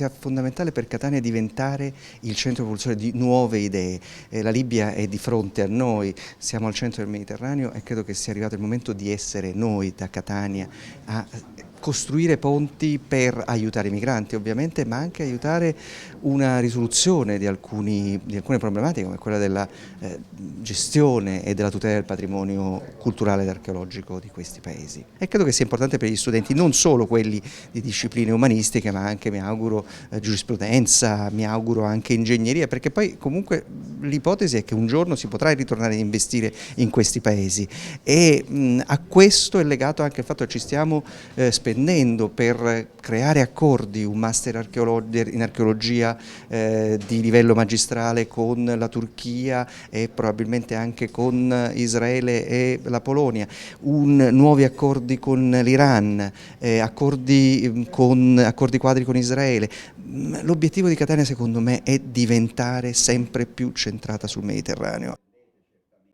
È fondamentale per Catania diventare il centro di propulsione di nuove idee. La Libia è di fronte a noi, siamo al centro del Mediterraneo e credo che sia arrivato il momento di essere noi da Catania a costruire ponti per aiutare i migranti ovviamente, ma anche aiutare una risoluzione di alcune problematiche come quella della gestione e della tutela del patrimonio culturale ed archeologico di questi paesi. E credo che sia importante per gli studenti, non solo quelli di discipline umanistiche, ma anche, mi auguro, giurisprudenza, mi auguro anche ingegneria, perché poi comunque l'ipotesi è che un giorno si potrà ritornare ad investire in questi paesi e a questo è legato anche il fatto che ci stiamo spendendo per creare accordi, un master in archeologia di livello magistrale con la Turchia e probabilmente anche con Israele e la Polonia, nuovi accordi con l'Iran, accordi quadri con Israele. L'obiettivo di Catania secondo me è diventare sempre più centrata sul Mediterraneo.